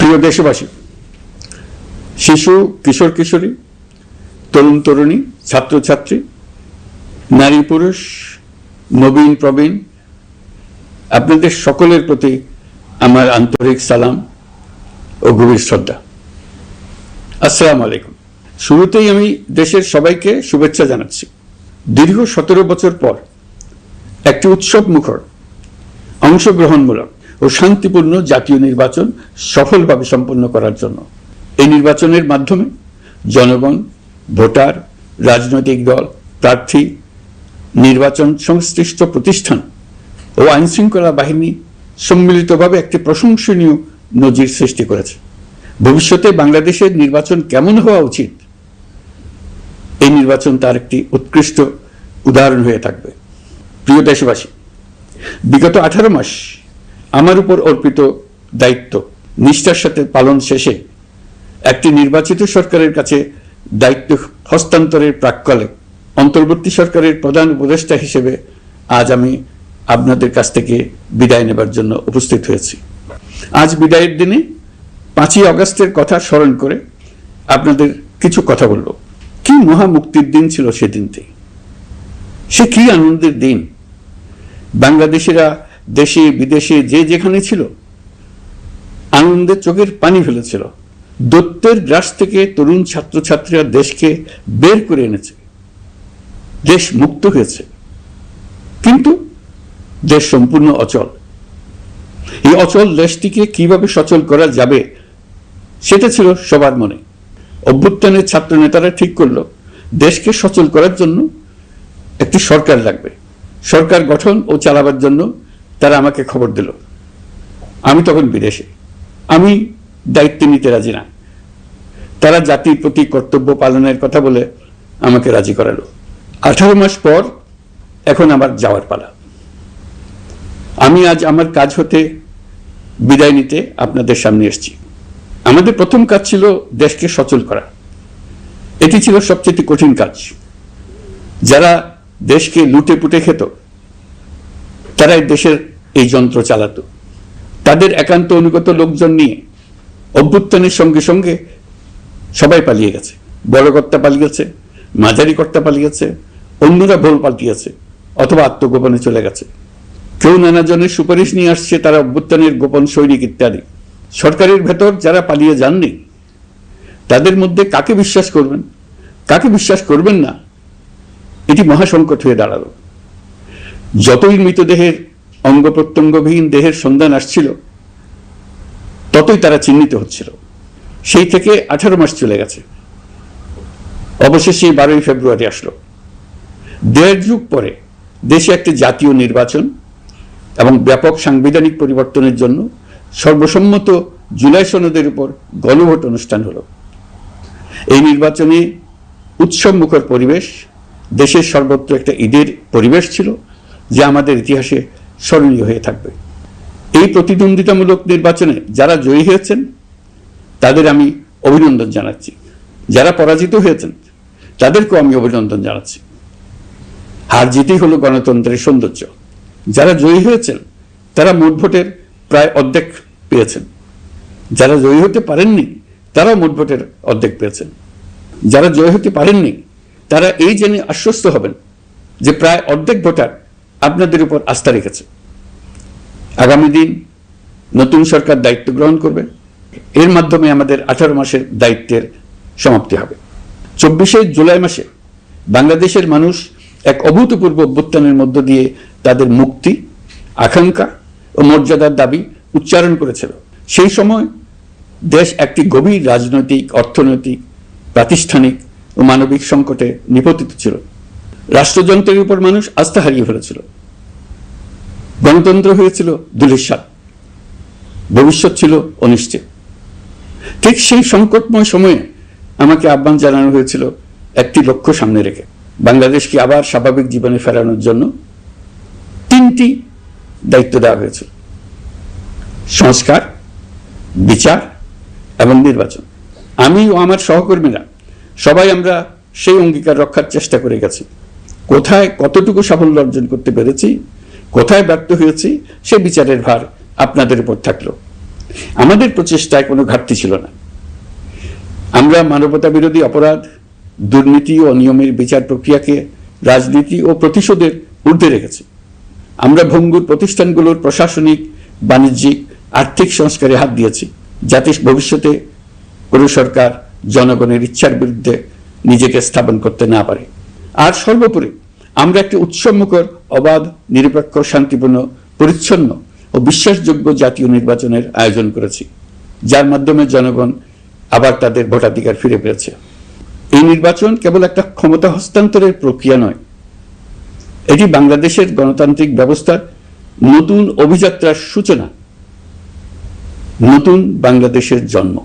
প্রিয় দেশবাসী, শিশু, কিশোর কিশোরী, তরুণ তরুণী, ছাত্রছাত্রী, নারী পুরুষ, নবীন প্রবীণ, আপনাদের সকলের প্রতি আমার আন্তরিক সালাম ও গভীর শ্রদ্ধা। আসসালামু আলাইকুম। শুরুতেই আমি দেশের সবাইকে শুভেচ্ছা জানাচ্ছি। দীর্ঘ 17 বছর পর একটি উৎসব মুখর, অংশগ্রহণমূলক ও শান্তিপূর্ণ জাতীয় নির্বাচন সফলভাবে সম্পন্ন করার জন্য এই নির্বাচনের মাধ্যমে জনগণ, ভোটার, রাজনৈতিক দল, প্রার্থী, নির্বাচন সংশ্লিষ্ট প্রতিষ্ঠান ও আইনশৃঙ্খলা বাহিনী সম্মিলিতভাবে একটি প্রশংসনীয় নজির সৃষ্টি করেছে। ভবিষ্যতে বাংলাদেশের নির্বাচন কেমন হওয়া উচিত, এই নির্বাচন তার একটি উৎকৃষ্ট উদাহরণ হয়ে থাকবে। প্রিয় দেশবাসী, বিগত 18 মাস আমার উপর অর্পিত দায়িত্ব নিষ্ঠার সাথে পালন শেষে একটি নির্বাচিত সরকারের কাছে দায়িত্ব হস্তান্তরের প্রাক্কালে অন্তর্বর্তী সরকারের প্রধান উপদেষ্টা হিসেবে আজ আমি আপনাদের কাছ থেকে বিদায় নেবার জন্য উপস্থিত হয়েছি। আজ বিদায়ের দিনে 5ই আগস্টের কথা স্মরণ করে আপনাদের কিছু কথা বলবো। কি মহা মুক্তির দিন ছিল সেদিনটি, সে কি আনন্দের দিন। বাংলাদেশিরা দেশে বিদেশে যে যেখানে ছিল আনন্দে চোখের পানি ফেলেছিল। দৈত্যের গ্রাস থেকে তরুণ ছাত্রছাত্রীরা দেশকে বের করে এনেছে, দেশ মুক্ত হয়েছে। কিন্তু দেশ সম্পূর্ণ অচল। এই অচল দেশটিকে কিভাবে সচল করা যাবে সেটা ছিল সবার মনে। অভ্যুত্থানের ছাত্র নেতারা ঠিক করলো দেশকে সচল করার জন্য একটি সরকার লাগবে। সরকার গঠন ও চালাবার জন্য তারা আমাকে খবর দিল। আমি তখন বিদেশে, আমি দায়িত্ব নিতে রাজি না। তারা জাতির প্রতি কর্তব্য পালনের কথা বলে আমাকে রাজি করালো। 18 মাস পর এখন আমার যাওয়ার পালা। আমি আজ আমার কাজ হতে বিদায় নিতে আপনাদের সামনে এসেছি। আমাদের প্রথম কাজ ছিল দেশকে সচল করা। এটি ছিল সবচেয়ে কঠিন কাজ। যারা দেশকে লুটে পুটে খেত তারাই দেশের এই যন্ত্র চালাতো। তাদের একান্ত অনুগত লোকজন নিয়ে অভ্যুত্থানের সঙ্গে সঙ্গে সবাই পালিয়ে গেছে। বড় কর্তা পালিয়েছে, মাঝারি কর্তা পালিয়েছে, অন্যরা ভুল পাল্টিয়েছে অথবা আত্মগোপনে চলে গেছে। কেউ নানা জনের সুপারিশ নিয়ে আসছে, তারা অভ্যুত্থানের গোপন সৈনিক ইত্যাদি। সরকারের ভেতর যারা পালিয়ে যাননি তাদের মধ্যে কাকে বিশ্বাস করবেন, কাকে বিশ্বাস করবেন না, এটি মহাসংকট হয়ে দাঁড়ালো। যতই মৃতদেহের অঙ্গ প্রত্যঙ্গবিহীন দেহের সন্ধান আসছিল ততই তারা চিহ্নিত হচ্ছিল। সেই থেকে 18 মাস চলে গেছে। অবশেষে 12ই ফেব্রুয়ারি আসলো। 1.5 যুগ পরে দেশে একটি জাতীয় নির্বাচন এবং ব্যাপক সাংবিধানিক পরিবর্তনের জন্য সর্বসম্মত জুলাই সনদের উপর গণভোট অনুষ্ঠান হলো। এই নির্বাচনে উৎসব মুখর পরিবেশ, দেশের সর্বত্র একটা ঈদের পরিবেশ ছিল যা আমাদের ইতিহাসে স্মরণীয় হয়ে থাকবে। এই প্রতিদ্বন্দ্বিতামূলক নির্বাচনে যারা জয়ী হয়েছেন তাদের আমি অভিনন্দন জানাচ্ছি। যারা পরাজিত হয়েছেন তাদেরকেও আমি অভিনন্দন জানাচ্ছি। হার জিতই হলো গণতন্ত্রের সৌন্দর্য। যারা জয়ী হয়েছেন তারা মোট ভোটের প্রায় অর্ধেক পেয়েছেন। যারা জয়ী হতে পারেননি তারাও মোট ভোটের অর্ধেক পেয়েছেন। যারা জয়ী হতে পারেননি তারা এই জেনে আশ্বস্ত হবেন যে প্রায় অর্ধেক ভোটার আপনাদের উপর আস্থা রেখেছে। আগামী দিন নতুন সরকার দায়িত্ব গ্রহণ করবে। এর মাধ্যমে আমাদের 18 মাসের দায়িত্বের সমাপ্তি হবে। 24শে জুলাই মাসে বাংলাদেশের মানুষ এক অভূতপূর্ব অভ্যুত্থানের মধ্য দিয়ে তাদের মুক্তি, আকাঙ্ক্ষা ও মর্যাদার দাবি উচ্চারণ করেছিল। সেই সময় দেশ একটি গভীর রাজনৈতিক, অর্থনৈতিক, প্রাতিষ্ঠানিক ও মানবিক সংকটে নিপতিত ছিল। রাষ্ট্রযন্ত্রের উপর মানুষ আস্থা হারিয়ে ফেলেছিল। গণতন্ত্র হয়েছিল ধূলিসাৎ, ভবিষ্যৎ ছিল অনিশ্চিত। ঠিক সেই সংকটময় সময়ে আমাকে আহ্বান জানানো হয়েছিল একটি লক্ষ্য সামনে রেখে বাংলাদেশকে আবার স্বাভাবিক জীবনে ফেরানোর জন্য 3টি দায়িত্ব দেওয়া হয়েছিল: সংস্কার, বিচার এবং নির্বাচন। আমি ও আমার সহকর্মীরা সবাই আমরা সেই অঙ্গীকার রক্ষার চেষ্টা করে গেছি। কোথায় কতটুকু সাফল্য অর্জন করতে পেরেছি, কোথায় ব্যর্থ হয়েছি, সে বিচারের ভার আপনাদের উপর থাকলো। আমাদের প্রচেষ্টায় কোনো ঘাটতি ছিল না। আমরা মানবতা বিরোধী অপরাধ, দুর্নীতি ও অনিয়মের বিচার প্রক্রিয়াকে রাজনীতি ও প্রতিশোধের ঊর্ধ্বে রেখেছি। আমরা ভঙ্গুর প্রতিষ্ঠানগুলোর প্রশাসনিক, বাণিজ্যিক, আর্থিক সংস্কারে হাত দিয়েছি, যাতে ভবিষ্যতে কোনো সরকার জনগণের ইচ্ছার বিরুদ্ধে নিজেকে স্থাপন করতে না পারে। আর সর্বোপরি আমরা একটি উৎসবমুখর, অবাধ, নিরপেক্ষ, শান্তিপূর্ণ, পরিচ্ছন্ন ও বিশ্বাসযোগ্য জাতীয় নির্বাচনের আয়োজন করেছি, যার মাধ্যমে জনগণ আবার তাদের ভোটাধিকার ফিরে পেয়েছে। এই নির্বাচন কেবল একটা ক্ষমতা হস্তান্তরের প্রক্রিয়া নয়, এটি বাংলাদেশের গণতান্ত্রিক ব্যবস্থার নতুন অভিযাত্রার সূচনা, নতুন বাংলাদেশের জন্ম।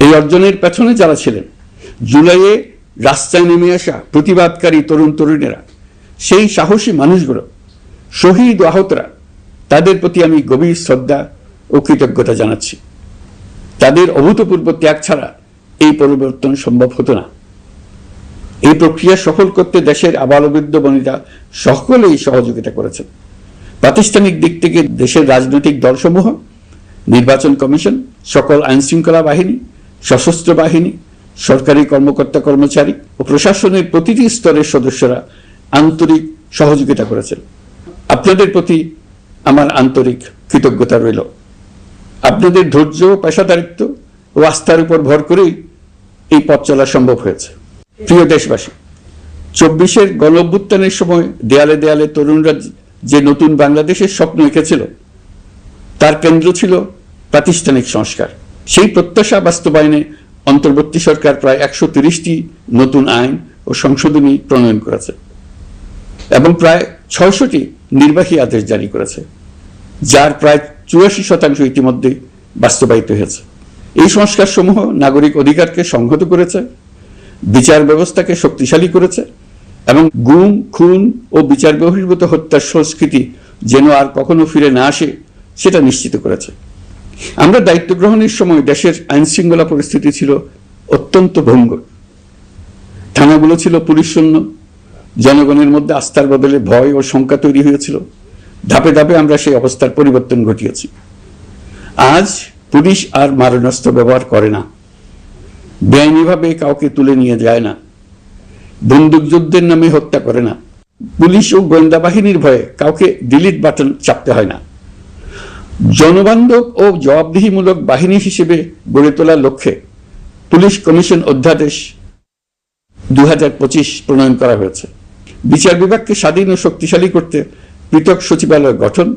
এই অর্জনের পেছনে যারা ছিলেন, জুলাইয়ে রাস্তায় নেমে আসা প্রতিবাদকারী তরুণ তরুণীরা, সেই সাহসী মানুষগুলো, শহীদ ও আহতরা, তাদের প্রতি আমি গভীর শ্রদ্ধা ও কৃতজ্ঞতা জানাচ্ছি। তাদের অভূতপূর্ব ত্যাগ ছাড়া এই পরিবর্তন সম্ভব হতো না। এই প্রক্রিয়া সফল করতে দেশের আবালবৃদ্ধ বনিতা সকলেই সহযোগিতা করেছেন। প্রাতিষ্ঠানিক দিক থেকে দেশের রাজনৈতিক দলসমূহ, নির্বাচন কমিশন, সকল আইনশৃঙ্খলা বাহিনী, সশস্ত্র বাহিনী, সরকারি কর্মকর্তা কর্মচারী ও প্রশাসনের প্রতিটি স্তরের সদস্যরা আন্তরিক সহযোগিতা করেছেন। আপনাদের প্রতি আমার আন্তরিক কৃতজ্ঞতা রইল। আপনাদের ধৈর্য, পেশাদারিত্ব ও আস্থার উপর ভর করেই এই পথ চলা সম্ভব হয়েছে। প্রিয় দেশবাসী, 24-এর গণঅভ্যুত্থানের সময় দেয়ালে দেয়ালে তরুণরা যে নতুন বাংলাদেশের স্বপ্ন এঁকেছিল, তার কেন্দ্র ছিল প্রাতিষ্ঠানিক সংস্কার। সেই প্রত্যাশা বাস্তবায়নে অন্তর্বর্তী সরকার প্রায় 130টি নতুন আইন ও সংশোধনী প্রণয়ন করেছে এবং প্রায় 600টি নির্বাহী আদেশ জারি করেছে, যার প্রায় 84% ইতিমধ্যে বাস্তবায়িত হয়েছে। এই সংস্কারসমূহ নাগরিক অধিকারকে সংহত করেছে, বিচার ব্যবস্থাকে শক্তিশালী করেছে এবং গুম, খুন ও বিচার বহির্ভূত হত্যার সংস্কৃতি যেন আর কখনো ফিরে না আসে সেটা নিশ্চিত করেছে। আমরা দায়িত্ব গ্রহণের সময় দেশের আইনশৃঙ্খলা পরিস্থিতি ছিল অত্যন্ত ভঙ্গুর। থানাগুলো ছিল পুলিশ শূন্য, জনগণের মধ্যে আস্থার বদলে ভয় ও শঙ্কা তৈরি হয়েছিল। ধাপে ধাপে আমরা সেই অবস্থার পরিবর্তন ঘটিয়েছি। আজ পুলিশ আর মারণাস্ত্র ব্যবহার করে না, বেআইনিভাবে কাউকে তুলে নিয়ে যায় না, বন্দুকযুদ্ধের নামে হত্যা করে না, পুলিশ ও গোয়েন্দা বাহিনীর ভয়ে কাউকে ডিলিট বাটন চাপতে হয় না। জনবান্ধব ও জবাবদিহিমূলক বাহিনী হিসেবে গড়ে তোলার লক্ষ্যে পুলিশ কমিশন অধ্যাদেশ 2025 প্রণয়ন করা হয়েছে। বিচার বিভাগকে স্বাধীন ও শক্তিশালী করতে পৃথক সচিবালয় গঠন,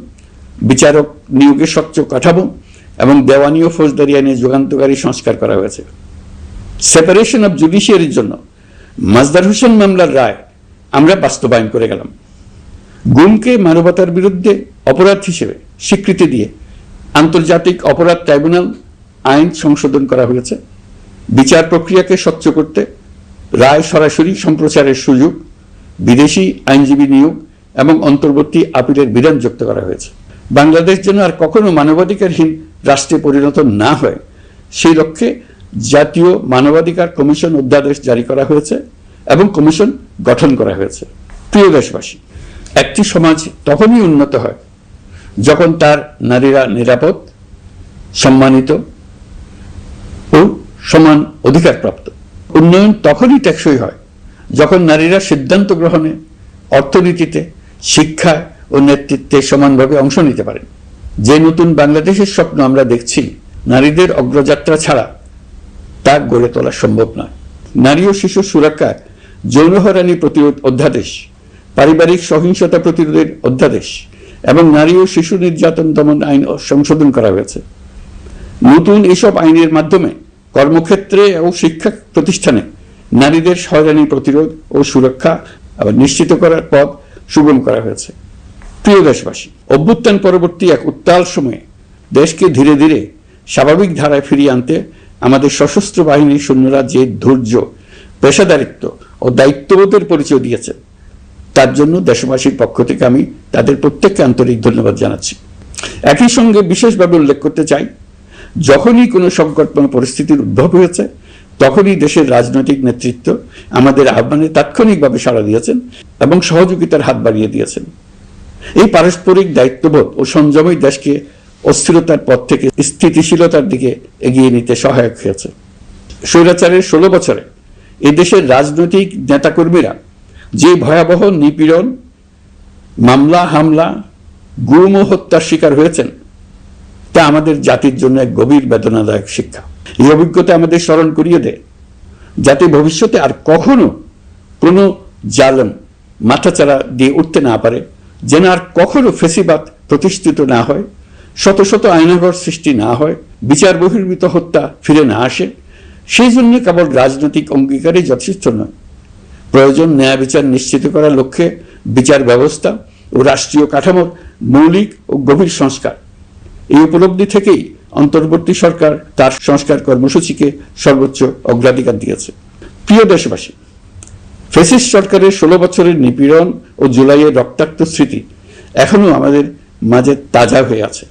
বিচারক নিয়োগের স্বচ্ছ কাঠামো এবং দেওয়ানি ও ফৌজদারি আইনে যুগান্তকারী সংস্কার করা হয়েছে। সেপারেশন অব জুডিশিয়ারির জন্য মাজদার হোসেন মামলার রায় আমরা বাস্তবায়ন করে গেলাম। গুমকে মানবতার বিরুদ্ধে অপরাধ হিসেবে স্বীকৃতি দিয়ে আন্তর্জাতিক অপরাধ ট্রাইব্যুনাল আইন সংশোধন করা হয়েছে। বিচার প্রক্রিয়াকে স্বচ্ছ করতে রায় সরাসরি সম্প্রচারের সুযোগ, বিদেশি আইনজীবী নিয়োগ এবং অন্তর্বর্তী আপিলের বিধান যুক্ত করা হয়েছে। বাংলাদেশ যেন আর কখনো মানবাধিকারহীন রাষ্ট্রে পরিণত না হয় সেই লক্ষ্যে জাতীয় মানবাধিকার কমিশন অধ্যাদেশ জারি করা হয়েছে এবং কমিশন গঠন করা হয়েছে। প্রিয় দেশবাসী, একটি সমাজ তখনই উন্নত হয় যখন তার নারীরা নিরাপদ, সম্মানিত ও সমান অধিকারপ্রাপ্ত। উন্নয়ন তখনই টেকসই হয় যখন নারীরা সিদ্ধান্ত গ্রহণে, অর্থনীতিতে, শিক্ষায় ও নেতৃত্বে সমানভাবে অংশ নিতে পারেন। যে নতুন বাংলাদেশের স্বপ্ন আমরা দেখছি, নারীদের অগ্রযাত্রা ছাড়া তা গড়ে তোলা সম্ভব নয়। নারী ও শিশু সুরক্ষায় যৌন হয়রানি প্রতিরোধ অধ্যাদেশ, পারিবারিক সহিংসতা প্রতিরোধের অধ্যাদেশ এবং নারী ও শিশু নির্যাতন দমন আইন সংশোধন করা হয়েছে। নতুন এসব আইনের মাধ্যমে কর্মক্ষেত্রে ও শিক্ষা প্রতিষ্ঠানে নারীদের হয়রানি প্রতিরোধ ও সুরক্ষা নিশ্চিত করার পথ সুগম করা হয়েছে। প্রিয় দেশবাসী, অভ্যুত্থান পরবর্তী এক উত্তাল সময়ে দেশকে ধীরে ধীরে স্বাভাবিক ধারায় ফিরিয়ে আনতে আমাদের সশস্ত্র বাহিনীর সৈন্যরা যে ধৈর্য, পেশাদারিত্ব ও দায়িত্ববোধের পরিচয় দিয়েছে, তার জন্য দেশবাসীর পক্ষ থেকে আমি তাদের প্রত্যেককে আন্তরিক ধন্যবাদ জানাচ্ছি। একই সঙ্গে বিশেষভাবে উল্লেখ করতে চাই, যখনই কোনো সংকটময় পরিস্থিতির উদ্ভব হয়েছে, তখনই দেশের রাজনৈতিক নেতৃত্ব আমাদের আহ্বানে তাৎক্ষণিকভাবে সাড়া দিয়েছেন এবং সহযোগিতার হাত বাড়িয়ে দিয়েছেন। এই পারস্পরিক দায়িত্ববোধ ও সংযমই দেশকে অস্থিরতার পথ থেকে স্থিতিশীলতার দিকে এগিয়ে নিতে সহায়ক হয়েছে। স্বৈরাচারের 16 বছরে এদেশের রাজনৈতিক নেতাকর্মীরা যে ভয়াবহ নিপীড়ন, মামলা হামলা, গুম ও হত্যার শিকার হয়েছেন তা আমাদের জাতির জন্য এক গভীর বেদনাদায়ক শিক্ষা। এই অভিজ্ঞতা আমাদের স্মরণ করিয়ে দেয় যাতে ভবিষ্যতে আর কখনো কোনো জালেম মাথাচাড়া দিয়ে উঠতে না পারে, যেন আর কখনো ফেসিবাদ প্রতিষ্ঠিত না হয়, শত শত আয়নাঘর সৃষ্টি না হয়, বিচার বহির্ভূত হত্যা ফিরে না আসে। সেই জন্য কেবল রাজনৈতিক অঙ্গীকারই যথেষ্ট নয়, প্রয়োজন ন্যায় বিচার নিশ্চিত করার লক্ষ্যে বিচার ব্যবস্থা ও রাষ্ট্রীয় কাঠামোর মৌলিক ও গভীর সংস্কার। এই উপলব্ধি থেকেই অন্তর্বর্তী সরকার তার সংস্কার কর্মসূচিকে সর্বোচ্চ অগ্রাধিকার দিয়েছে। প্রিয় দেশবাসী, ফ্যাসিস্ট সরকারের 16 বছরের নিপীড়ন ও জুলাইয়ের রক্তাক্ত স্মৃতি এখনো আমাদের মাঝে তাজা হয়ে আছে।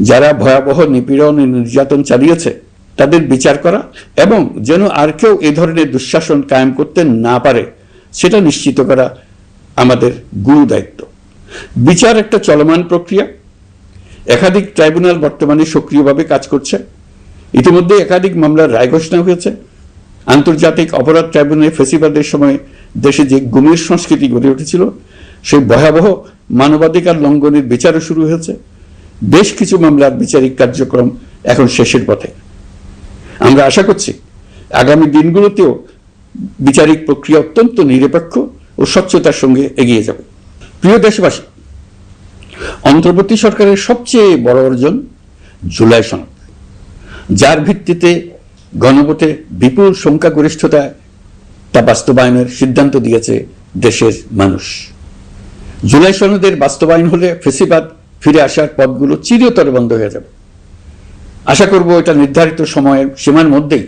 যারা ভয়াবহ নিপীড়ন ও নির্যাতন চালিয়েছে তাদের বিচার করা এবং যেন আর কেউ এ ধরনের দুঃশাসন কায়েম করতে না পারে সেটা নিশ্চিত করা আমাদের গুরু দায়িত্ব। বিচার একটা চলমান প্রক্রিয়া। একাধিক ট্রাইব্যুনাল বর্তমানে সক্রিয়ভাবে কাজ করছে। ইতিমধ্যে একাধিক মামলার রায় ঘোষণা হয়েছে। আন্তর্জাতিক অপরাধ ট্রাইব্যুনালে ফেসিবাদের সময় দেশে যে গুমের সংস্কৃতি গড়ে উঠেছিল সেই ভয়াবহ মানবাধিকার লঙ্ঘনের বিচারও শুরু হয়েছে। বেশ কিছু মামলার বিচারিক কার্যক্রম এখন শেষের পথে। আমরা আশা করছি আগামী দিনগুলোতেও বিচারিক প্রক্রিয়া অত্যন্ত নিরপেক্ষ ও স্বচ্ছতার সঙ্গে এগিয়ে যাবে। প্রিয় দেশবাসী, অন্তর্বর্তী সরকারের সবচেয়ে বড় অর্জন জুলাই সনদ, যার ভিত্তিতে গণভোটে বিপুল সংখ্যাগরিষ্ঠতায় তা বাস্তবায়নের সিদ্ধান্ত দিয়েছে দেশের মানুষ। জুলাই সনদের বাস্তবায়ন হলে ফেসিবাদ ফিরে আসার পথগুলো চিরতরে বন্ধ হয়ে যাবে। আশা করব এটা নির্ধারিত সময়ের সীমার মধ্যেই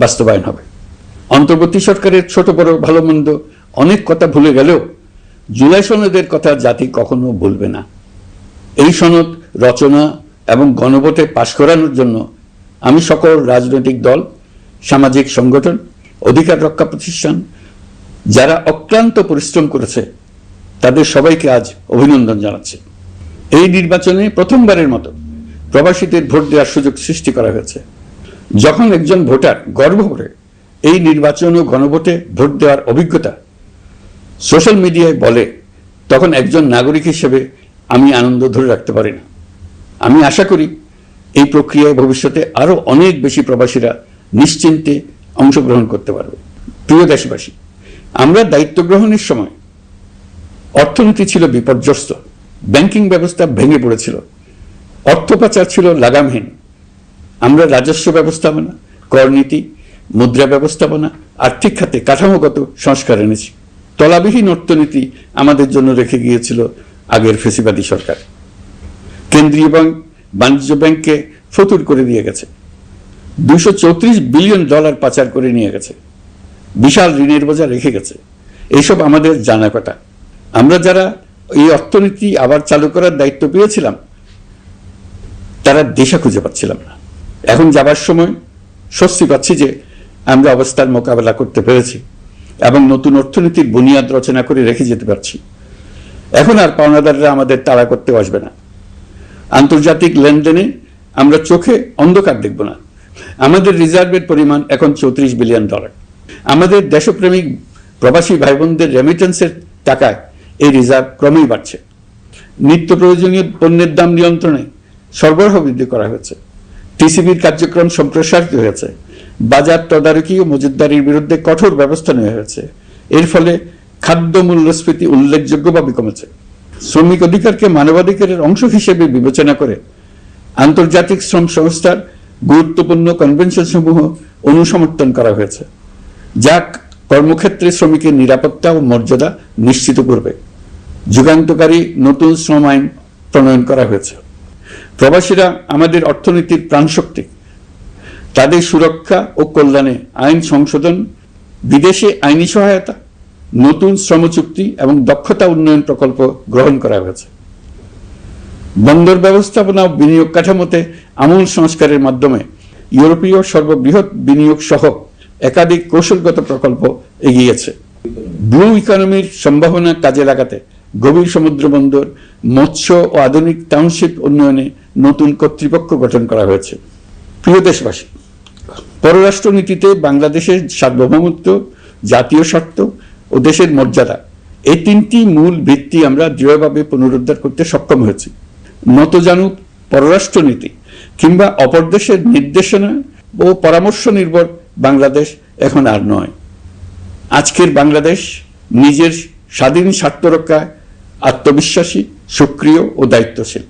বাস্তবায়ন হবে। অন্তর্বর্তী সরকারের ছোট বড় ভালো মন্দ অনেক কথা ভুলে গেলেও জুলাই সনদের কথা জাতি কখনো ভুলবে না। এই সনদ রচনা এবং গণভোটে পাশ করানোর জন্য আমি সকল রাজনৈতিক দল, সামাজিক সংগঠন, অধিকার রক্ষা প্রতিষ্ঠান যারা অক্লান্ত পরিশ্রম করেছে তাদের সবাইকে আজ অভিনন্দন জানাচ্ছি। এই নির্বাচনে প্রথমবারের মতো প্রবাসীদের ভোট দেওয়ার সুযোগ সৃষ্টি করা হয়েছে। যখন একজন ভোটার গর্ব করে এই নির্বাচন ও গণভোটে ভোট দেওয়ার অভিজ্ঞতা সোশ্যাল মিডিয়ায় বলে, তখন একজন নাগরিক হিসেবে আমি আনন্দ ধরে রাখতে পারি না। আমি আশা করি এই প্রক্রিয়ায় ভবিষ্যতে আরো অনেক বেশি প্রবাসীরা নিশ্চিন্তে অংশগ্রহণ করতে পারবে। প্রিয় দেশবাসী, আমরা দায়িত্ব গ্রহণের সময় অর্থনীতি ছিল বিপর্যস্ত, ব্যাংকিং ব্যবস্থা ভেঙে পড়েছিল, অর্থ পাচার ছিল লাগামহীন। আমরা রাজস্ব ব্যবস্থাপনা, করনীতি, মুদ্রা ব্যবস্থাপনা, আর্থিক খাতে কাঠামোগত সংস্কার এনেছি। তলাবিহীন অর্থনীতি আমাদের জন্য রেখে গিয়েছিল আগের ফেসিবাদী সরকার। কেন্দ্রীয় ব্যাংক বাণিজ্য ব্যাংককে ফতুর করে দিয়ে গেছে, $234 বিলিয়ন পাচার করে নিয়ে গেছে, বিশাল ঋণের বোঝা রেখে গেছে। এইসব আমাদের জানা কথা। আমরা যারা এই অর্থনীতি আবার চালু করার দায়িত্ব পেয়েছিলাম তারা দিশা খুঁজে পাচ্ছিলাম না। এখন যাবার সময় স্বস্তি পাচ্ছি যে আমরা অবস্থার মোকাবেলা করতে পেরেছি এবং নতুন অর্থনীতির বুনিয়াদ রচনা করে রেখে যেতে পারছি। এখন আর পাওনাদাররা আমাদের তাড়া করতে আসবে না। আন্তর্জাতিক লেনদেনে আমরা চোখে অন্ধকার দেখব না। আমাদের রিজার্ভের পরিমাণ এখন $34 বিলিয়ন। আমাদের দেশপ্রেমিক প্রবাসী ভাই বোনদের রেমিটেন্সের টাকায় এই রিজার্ভ ক্রমেই বাড়ছে। নিত্য প্রয়োজনীয় পণ্যের দাম নিয়ন্ত্রণে সরবরাহ বৃদ্ধি করা হয়েছে। টিসিবির কার্যক্রম সম্প্রসারিত হয়েছে। বাজার তদারকি ও মজুতদারির বিরুদ্ধে কঠোর ব্যবস্থা নেওয়া হয়েছে। এর ফলে খাদ্য মূল্যস্ফীতি উল্লেখযোগ্যভাবে কমেছে। শ্রমিক অধিকারকে মানবাধিকারের অংশ হিসেবে বিবেচনা করে আন্তর্জাতিক শ্রম সংস্থার গুরুত্বপূর্ণ কনভেনশন সমূহ অনুসমর্থন করা হয়েছে, যা কর্মক্ষেত্রে শ্রমিকের নিরাপত্তা ও মর্যাদা নিশ্চিত করবে। যুগান্তকারী নতুন শ্রম আইন প্রণয়ন করা হয়েছে। প্রবাসীরা আমাদের অর্থনীতির প্রাণশক্তি। তাদের সুরক্ষা ও কল্যাণে আইন সংশোধন, বিদেশে আইনি সহায়তা, নতুন শ্রম চুক্তি এবং দক্ষতা উন্নয়ন প্রকল্প গ্রহণ করা হয়েছে। বন্দর ব্যবস্থাপনা ও বিনিয়োগ কাঠামোতে আমূল সংস্কারের মাধ্যমে ইউরোপীয় সর্ববৃহৎ বিনিয়োগ সহ একাধিক কৌশলগত প্রকল্প এগিয়েছে। ব্লু ইকোনমির সম্ভাবনা কাজে লাগাতে গভীর সমুদ্র বন্দর, মৎস্য ও আধুনিক টাউনশিপ উন্নয়নে নতুন কর্তৃপক্ষ গঠন করা হয়েছে। প্রিয় দেশবাসী, পররাষ্ট্রনীতিতে বাংলাদেশের সার্বভৌমত্ব, জাতীয় স্বার্থ ও দেশের মর্যাদা, এই তিনটি মূল ভিত্তি আমরা দৃঢ়ভাবে পুনরুদ্ধার করতে সক্ষম হয়েছি। নতজানু পররাষ্ট্রনীতি কিংবা অপর দেশের নির্দেশনা ও পরামর্শ নির্ভর বাংলাদেশ এখন আর নয়। আজকের বাংলাদেশ নিজের স্বাধীন স্বার্থ রক্ষায় আত্মবিশ্বাসী, সক্রিয় ও দায়িত্বশীল।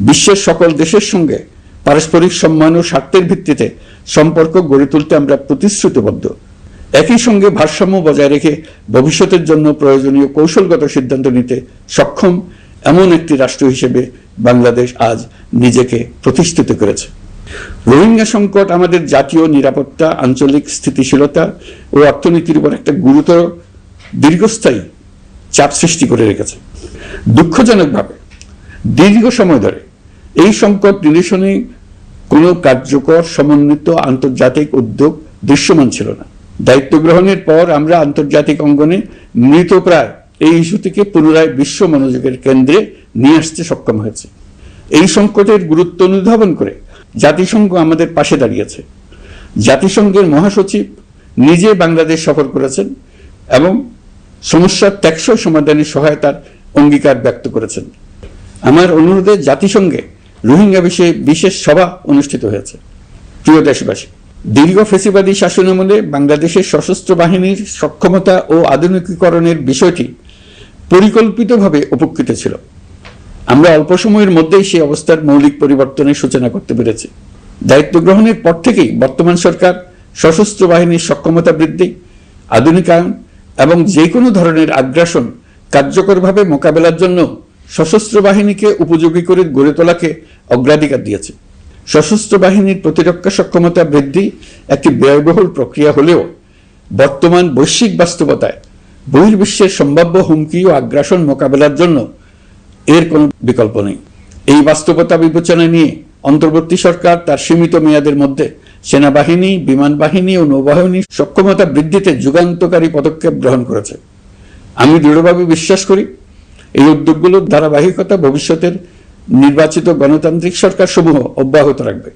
বিশ্বের সকল দেশের সঙ্গে পারস্পরিক সম্মান ও স্বার্থের ভিত্তিতে সম্পর্ক গড়ে তুলতে আমরা প্রতিশ্রুতিবদ্ধ। একই সঙ্গে ভারসাম্য বজায় রেখে ভবিষ্যতের জন্য প্রয়োজনীয় কৌশলগত সিদ্ধান্ত নিতে সক্ষম এমন একটি রাষ্ট্র হিসেবে বাংলাদেশ আজ নিজেকে প্রতিষ্ঠিত করেছে। রোহিঙ্গা সংকট আমাদের জাতীয় নিরাপত্তা, আঞ্চলিক স্থিতিশীলতা ও অর্থনীতির উপর একটা গুরুতর দীর্ঘস্থায়ী চাপ সৃষ্টি করে রেখেছে। দুঃখজনকভাবে দীর্ঘ সময় ধরে এই সংকট নিরসনে কোনো কার্যকর সমন্বিত আন্তর্জাতিক উদ্যোগ দৃশ্যমান ছিল না। দায়িত্ব গ্রহণের পর আমরা আন্তর্জাতিক অঙ্গনে মৃতপ্রায় এই ইস্যুটিকে পুনরায় বিশ্ব মনোযোগের কেন্দ্রে নিয়ে আসতে সক্ষম হয়েছে। এই সংকটের গুরুত্ব অনুধাবন করে জাতিসংঘ আমাদের পাশে দাঁড়িয়েছে। জাতিসংঘের মহাসচিব নিজে বাংলাদেশ সফর করেছেন এবং সমস্যার টেকসই সমাধানে সহায়তার অঙ্গীকার ব্যক্ত করেছেন। আমার অনুরোধে জাতিসংঘে রোহিঙ্গা বিষয়ে বিশেষ সভা অনুষ্ঠিত হয়েছে। প্রিয় দেশবাসী, দীর্ঘ ফ্যাসিবাদী শাসনামলে বাংলাদেশের সশস্ত্র বাহিনীর সক্ষমতা ও আধুনিকীকরণের বিষয়টি পরিকল্পিতভাবে উপেক্ষিত ছিল। আমরা অল্প সময়ের মধ্যেই সেই অবস্থার মৌলিক পরিবর্তনের সূচনা করতে পেরেছি। দায়িত্ব গ্রহণের পর থেকেই বর্তমান সরকার সশস্ত্র বাহিনীর সক্ষমতা বৃদ্ধি, আধুনিকায়ন এবং যে কোনো ধরনের আগ্রাসন কার্যকরভাবে মোকাবেলার জন্য সশস্ত্র বাহিনীকে উপযোগী করে গড়ে তোলাকে অগ্রাধিকার দিয়েছে। সশস্ত্র বাহিনীর প্রতিরক্ষা সক্ষমতা বৃদ্ধি একটি ব্যয়বহুল প্রক্রিয়া হলেও বর্তমান বৈশ্বিক বাস্তবতায় বহির্বিশ্বের সম্ভাব্য হুমকি ও আগ্রাসন মোকাবেলার জন্য এর কোনো বিকল্প নেই। এই বাস্তবতা বিবেচনা নিয়ে অন্তর্বর্তী সরকার তার সীমিত মেয়াদের মধ্যে সেনাবাহিনী, বিমান বাহিনী ও নৌবাহিনীর সক্ষমতা বৃদ্ধিতে যুগান্তকারী পদক্ষেপ গ্রহণ করেছে। আমি দৃঢ়ভাবে বিশ্বাস করি এই উদ্যোগগুলোর ধারাবাহিকতা ভবিষ্যতের নির্বাচিত গণতান্ত্রিক সরকার সমূহ অব্যাহত রাখবে,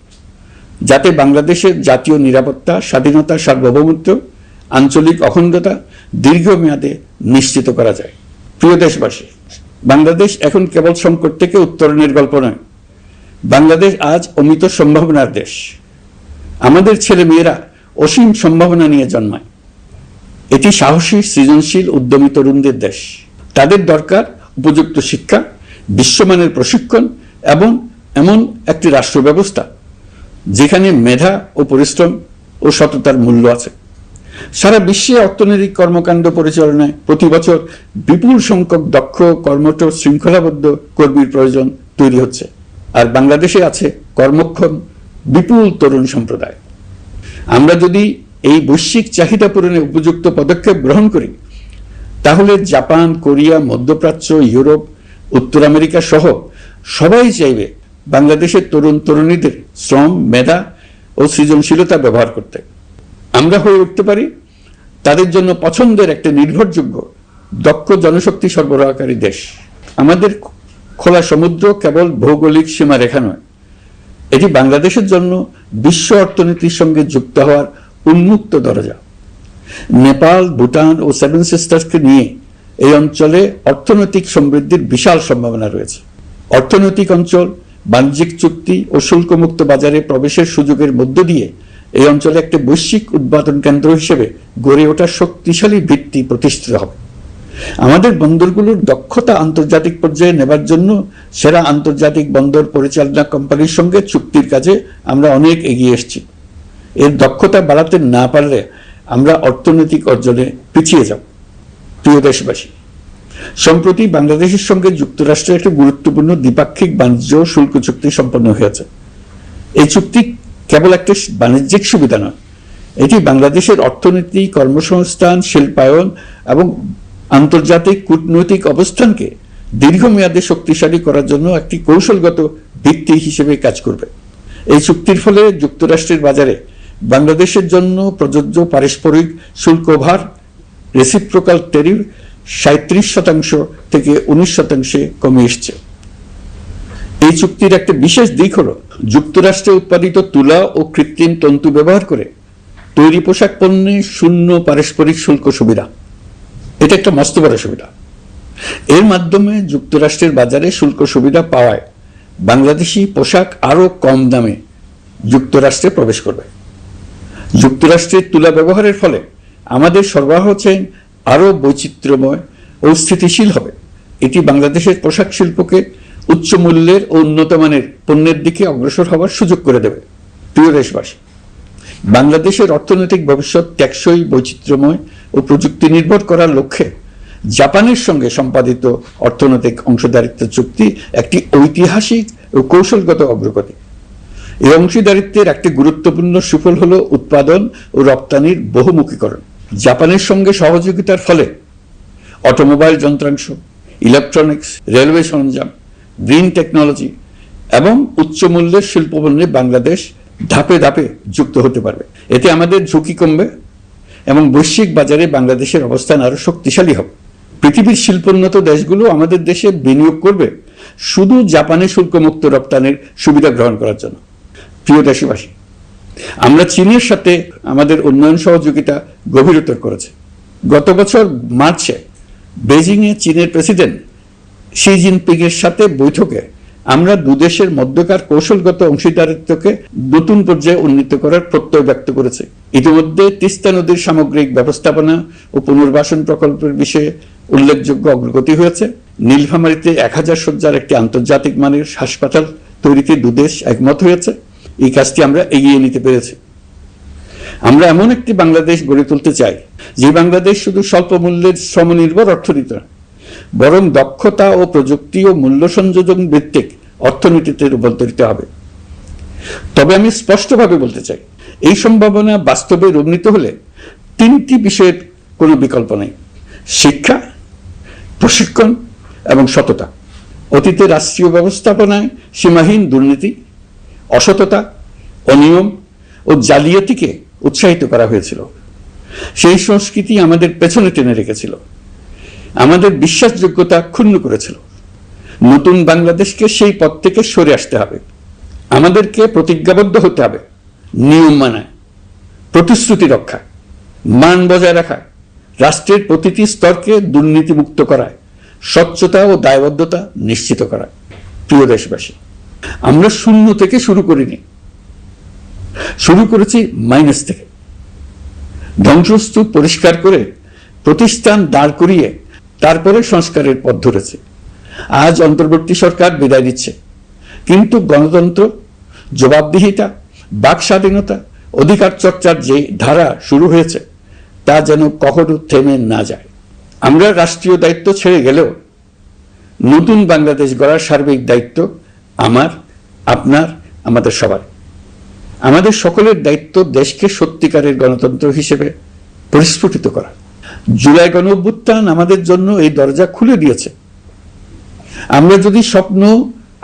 যাতে বাংলাদেশের জাতীয় নিরাপত্তা, স্বাধীনতা, সার্বভৌমত্ব, আঞ্চলিক অখণ্ডতা দীর্ঘমেয়াদে নিশ্চিত করা যায়। প্রিয় দেশবাসী, বাংলাদেশ এখন কেবল সংকট থেকে উত্তরণের গল্প নয়। বাংলাদেশ আজ অমিত সম্ভাবনার দেশ। আমাদের ছেলে মেয়েরা অসীম সম্ভাবনা নিয়ে জন্মায়। এটি সাহসী, সৃজনশীল, উদ্যমী তরুণদের দেশ। তাদের দরকার উপযুক্ত শিক্ষা, বিশ্বমানের প্রশিক্ষণ এবং এমন একটি রাষ্ট্র ব্যবস্থা যেখানে মেধা ও পরিশ্রম ও সততার মূল্য আছে। সারা বিশ্বে অর্থনৈতিক কর্মকাণ্ড পরিচালনায় প্রতি বছর বিপুল সংখ্যক দক্ষ, কর্মঠ, শৃঙ্খলাবদ্ধ কর্মীর প্রয়োজন তৈরি হচ্ছে, আর বাংলাদেশে আছে কর্মক্ষম বিপুল তরুণ সম্প্রদায়। আমরা যদি এই বৈশ্বিক চাহিদা পূরণে উপযুক্ত পদক্ষেপ গ্রহণ করি, তাহলে জাপান, কোরিয়া, মধ্যপ্রাচ্য, ইউরোপ, উত্তর আমেরিকা সহ সবাই চাইবে বাংলাদেশের তরুণ তরুণীদের শ্রম, মেধা ও সৃজনশীলতা ব্যবহার করতে। আমরা হয়ে উঠতে পারি তাদের জন্য পছন্দের একটা নির্ভরযোগ্য, দক্ষ জনশক্তি সরবরাহকারী দেশ। আমাদের খোলা সমুদ্র কেবল ভৌগোলিক সীমারেখা নয়, এটি বাংলাদেশের জন্য বিশ্ব অর্থনীতির সঙ্গে যুক্ত হওয়ার উন্মুক্ত দরজা। নেপাল, ভুটান ও সেভেন সিস্টার্সকে নিয়ে এই অঞ্চলে অর্থনৈতিক সমৃদ্ধির বিশাল সম্ভাবনা রয়েছে। অর্থনৈতিক অঞ্চল, বাণিজ্যিক চুক্তি ও শুল্কমুক্ত বাজারে প্রবেশের সুযোগের মধ্য দিয়ে এই অঞ্চলে একটি বৈশ্বিক উৎপাদন কেন্দ্র হিসেবে গড়ে ওঠা শক্তিশালী ভিত্তি প্রতিষ্ঠিত হবে। আমাদের বন্দরগুলোর দক্ষতা আন্তর্জাতিক পর্যায়ে নেবার জন্য সেরা আন্তর্জাতিক বন্দর পরিচালনা কোম্পানির সঙ্গে চুক্তির কাজে আমরা অনেক এগিয়ে এসেছি। এর দক্ষতা বাড়াতে না পারলে আমরা অর্থনৈতিক অর্জনে পিছিয়ে যাব। প্রিয় দেশবাসী, সম্প্রতি বাংলাদেশের সঙ্গে যুক্তরাষ্ট্রের একটি গুরুত্বপূর্ণ দ্বিপাক্ষিক বাণিজ্য শুল্ক চুক্তি সম্পন্ন হয়েছে। এই চুক্তি কেবল একটি বাণিজ্যিক সুবিধা নয়, এটি বাংলাদেশের অর্থনীতি, কর্মসংস্থান, শিল্পায়ন এবং আন্তর্জাতিক কূটনৈতিক অবস্থানকে দীর্ঘমেয়াদে শক্তিশালী করার জন্য একটি কৌশলগত ভিত্তি হিসেবে কাজ করবে। এই চুক্তির ফলে যুক্তরাষ্ট্রের বাজারে বাংলাদেশের জন্য প্রযোজ্য পারস্পরিক শুল্ক ভার, রেসিপ্রোকাল ট্যারিফ 37% থেকে 19% কমে এসছে। এই চুক্তির একটা বিশেষ দিক হলো যুক্তরাষ্ট্রে উৎপাদিত তুলা ও কৃত্রিম তন্তু ব্যবহার করে তৈরি পোশাক পণ্যে শূন্য পারস্পরিক শুল্ক সুবিধা। এটা একটা মস্ত বড় সুবিধা। এর মাধ্যমে যুক্তরাষ্ট্রের বাজারে শুল্ক সুবিধা পাওয়ায় বাংলাদেশি পোশাক আরো কম দামে যুক্তরাষ্ট্রে প্রবেশ করবে। যুক্তরাষ্ট্রের তুলা ব্যবহারের ফলে আমাদের সরবরাহ চেইন আরো বৈচিত্র্যময় ও স্থিতিশীল হবে। এটি বাংলাদেশের পোশাক শিল্পকে উচ্চ মূল্যের ও উন্নত মানের পণ্যের দিকে অগ্রসর হওয়ার সুযোগ করে দেবে। প্রিয় দেশবাসী, বাংলাদেশের অর্থনৈতিক ভবিষ্যৎ টেকসই, বৈচিত্র্যময় ও প্রযুক্তি নির্ভর করার লক্ষ্যে জাপানের সঙ্গে সম্পাদিত অর্থনৈতিক অংশীদারিত্ব চুক্তি একটি ঐতিহাসিক ও কৌশলগত অগ্রগতি। এই অংশীদারিত্বের একটি গুরুত্বপূর্ণ সুফল হল উৎপাদন ও রপ্তানির বহুমুখীকরণ। জাপানের সঙ্গে সহযোগিতার ফলে অটোমোবাইল যন্ত্রাংশ, ইলেকট্রনিক্স, রেলওয়ে সরঞ্জাম, গ্রিন টেকনোলজি এবং উচ্চ মূল্যের শিল্পপণ্যে বাংলাদেশ ধাপে ধাপে যুক্ত হতে পারবে। এতে আমাদের ঝুঁকি কমবে এবং বৈশ্বিক বাজারে বাংলাদেশের অবস্থান আরো শক্তিশালী হবে। পৃথিবীর শিল্পোন্নত দেশগুলো আমাদের দেশে বিনিয়োগ করবে শুধু জাপানে শুল্কমুক্ত রপ্তানির সুবিধা গ্রহণ করার জন্য। প্রিয় দেশবাসী, আমরা চীনের সাথে আমাদের উন্নয়ন সহযোগিতা গভীরতর করেছে। গত বছর মার্চে বেজিংয়ে চীনের প্রেসিডেন্ট শি জিনপিং এর সাথে বৈঠকে আমরা দুদেশের মধ্যকার কৌশলগত অংশীদারিত্বকে নতুন পর্যায়ে উন্নীত করার প্রত্যয় ব্যক্ত করেছে। ইতিমধ্যে তিস্তা নদীর সামগ্রিক ব্যবস্থাপনা ও পুনর্বাসন প্রকল্পের বিষয়ে উল্লেখযোগ্য অগ্রগতি হয়েছে। নীলফামারীতে 1000 শয্যার একটি আন্তর্জাতিক মানের হাসপাতাল তৈরিতে দুদেশ একমত হয়েছে। এই কাজটি আমরা এগিয়ে নিতে পেরেছি। আমরা এমন একটি বাংলাদেশ গড়ে তুলতে চাই যে বাংলাদেশ শুধু স্বল্প মূল্যের শ্রমনির্ভর অর্থনীতি নয়, বরং দক্ষতা ও প্রযুক্তি ও মূল্য সংযোজন ভিত্তিক অর্থনীতিতে রূপান্তরিত হবে। তবে আমি স্পষ্টভাবে বলতে চাই, এই সম্ভাবনা বাস্তবে রূপ নিতে হলে 3টি বিষয়ের কোনো বিকল্প নেই: শিক্ষা, প্রশিক্ষণ এবং সততা। অতীতে রাষ্ট্রীয় ব্যবস্থাপনায় সীমাহীন দুর্নীতি, অসততা, অনিয়ম ও জালিয়াতিকে উৎসাহিত করা হয়েছিল। সেই সংস্কৃতি আমাদের পেছনে টেনে রেখেছিল, আমাদের বিশ্বাসযোগ্যতা ক্ষুণ্ণ করেছিল। নতুন বাংলাদেশকে সেই পথ থেকে সরে আসতে হবে। আমাদেরকে প্রতিজ্ঞাবদ্ধ হতে হবে নিয়ম মানায়, প্রতিশ্রুতি রক্ষা, মান বজায় রাখা, রাষ্ট্রের প্রতিটি স্তরকে দুর্নীতিমুক্ত করায়, স্বচ্ছতা ও দায়বদ্ধতা নিশ্চিত করা। প্রিয় দেশবাসী, আমরা শূন্য থেকে শুরু করিনি, শুরু করেছি মাইনাস থেকে। ধ্বংসস্তূপ পরিষ্কার করে প্রতিষ্ঠান দাঁড় করিয়ে তারপরে সংস্কারের পথ ধরেছে। আজ অন্তর্বর্তী সরকার বিদায় দিচ্ছে, কিন্তু গণতন্ত্র, জবাবদিহিতা, বাক স্বাধীনতা, অধিকার চর্চার যে ধারা শুরু হয়েছে তা যেন কখনো থেমে না যায়। আমরা রাষ্ট্রীয় দায়িত্ব ছেড়ে গেলেও নতুন বাংলাদেশ গড়ার সার্বিক দায়িত্ব আমার, আপনার, আমাদের সবার। আমাদের সকলের দায়িত্ব দেশকে সত্যিকারের গণতন্ত্র হিসেবে পরিস্ফুটিত করা। জুলাই গণঅভ্যুত্থান আমাদের জন্য এই দরজা খুলে দিয়েছে। আমরা যদি স্বপ্ন,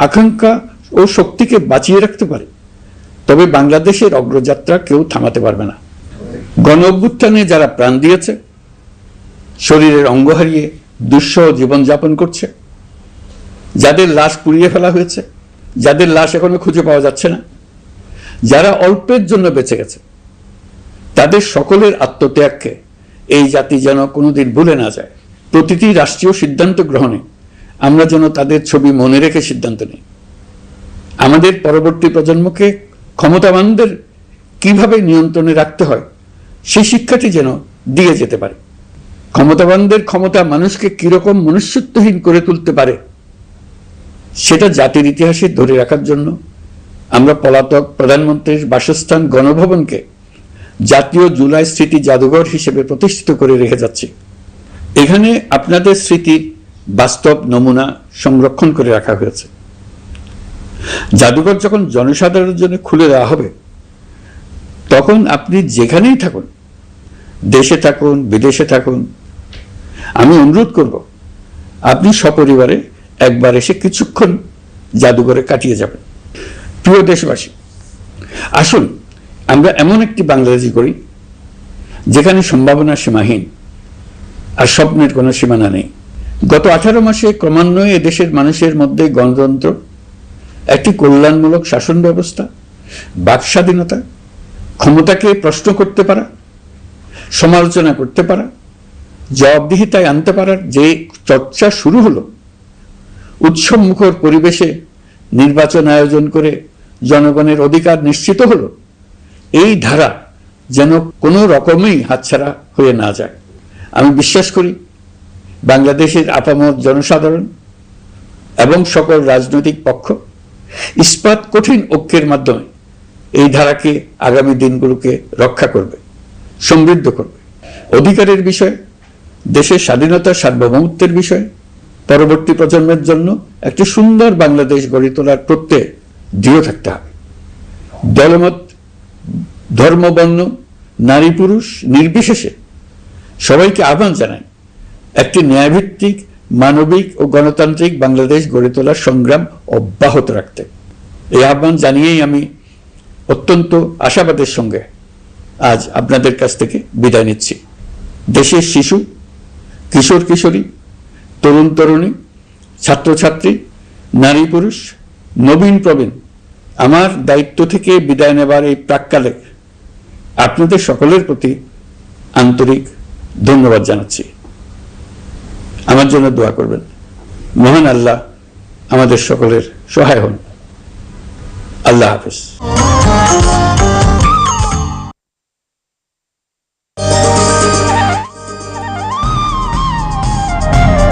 আকাঙ্ক্ষা ও শক্তিকে বাঁচিয়ে রাখতে পারি, তবে বাংলাদেশের অগ্রযাত্রা কেউ থামাতে পারবে না। গণঅভ্যুত্থানে যারা প্রাণ দিয়েছে, শরীরের অঙ্গ হারিয়ে দুঃসহ জীবনযাপন করছে, যাদের লাশ পুড়িয়ে ফেলা হয়েছে, যাদের লাশ এখনো খুঁজে পাওয়া যাচ্ছে না, যারা অল্পের জন্য বেঁচে গেছে, তাদের সকলের আত্মত্যাগকে এই জাতি যেন কোনোদিন ভুলে না যায়। প্রতিটি রাষ্ট্রীয় সিদ্ধান্ত গ্রহণে আমরা যেন তাদের ছবি মনে রেখে সিদ্ধান্ত নিই। আমাদের পরবর্তী প্রজন্মকে ক্ষমতাবানদের কিভাবে নিয়ন্ত্রণে রাখতে হয় সেই শিক্ষাটি যেন দিয়ে যেতে পারে। ক্ষমতাবানদের ক্ষমতা মানুষকে কিরকম মনুষ্যত্বহীন করে তুলতে পারে সেটা জাতির ইতিহাসে ধরে রাখার জন্য আমরা পলাতক প্রধানমন্ত্রীর বাসস্থান গণভবনকে জাতীয় জুলাই স্মৃতি জাদুঘর হিসেবে প্রতিষ্ঠিত করে রেখে যাচ্ছি। এখানে আপনাদের স্মৃতির বাস্তব নমুনা সংরক্ষণ করে রাখা হয়েছে। জাদুঘর যখন জনসাধারণের জন্য খুলে দেওয়া হবে, তখন আপনি যেখানেই থাকুন, দেশে থাকুন, বিদেশে থাকুন, আমি অনুরোধ করব আপনি সপরিবারে একবার এসে কিছুক্ষণ জাদুঘরে কাটিয়ে যাবেন। প্রিয় দেশবাসী, আসুন আমরা এমন একটি বাংলাদেশ করি যেখানে সম্ভাবনা সীমাহীন আর স্বপ্নের কোনো সীমানা নেই। গত 18 মাসে ক্রমান্বয়ে এদেশের মানুষের মধ্যে গণতন্ত্র, একটি কল্যাণমূলক শাসন ব্যবস্থা, বাক স্বাধীনতা, ক্ষমতাকে প্রশ্ন করতে পারা, সমালোচনা করতে পারা, জবাবদিহিতায় আনতে পারার যে চর্চা শুরু হলো, উৎসবমুখর পরিবেশে নির্বাচন আয়োজন করে জনগণের অধিকার নিশ্চিত হলো, এই ধারা যেন কোনো রকমেই হাতছাড়া হয়ে না যায়। আমি বিশ্বাস করি বাংলাদেশের আপামর জনসাধারণ এবং সকল রাজনৈতিক পক্ষ ইস্পাত কঠিন ঐক্যের মাধ্যমে এই ধারাকে আগামী দিনগুলোকে রক্ষা করবে, সমৃদ্ধ করবে। অধিকারের বিষয়, দেশের স্বাধীনতা সার্বভৌমত্বের বিষয় পরবর্তী প্রজন্মের জন্য একটি সুন্দর বাংলাদেশ গড়ে তোলার প্রত্যয়ে দৃঢ় থাকতে হবে। দলমত, ধর্ম, বর্ণ, নারী পুরুষ নির্বিশেষে সবাইকে আহ্বান জানাই একটি ন্যায়ভিত্তিক, মানবিক ও গণতান্ত্রিক বাংলাদেশ গড়ে তোলার সংগ্রাম অব্যাহত রাখতে। এই আহ্বান জানিয়েই আমি অত্যন্ত আশাবাদের সঙ্গে আজ আপনাদের কাছ থেকে বিদায় নিচ্ছি। দেশের শিশু, কিশোর কিশোরী, তরুণ তরুণী, ছাত্রছাত্রী, নারী পুরুষ, নবীন প্রবীণ, আমার দায়িত্ব থেকে বিদায় নেবার এই প্রাক্কালে আপনাদের সকলের প্রতি আন্তরিক ধন্যবাদ জানাচ্ছি। আমার জন্য দোয়া করবেন। মহান আল্লাহ আমাদের সকলের সহায় হন। আল্লাহ হাফেজ।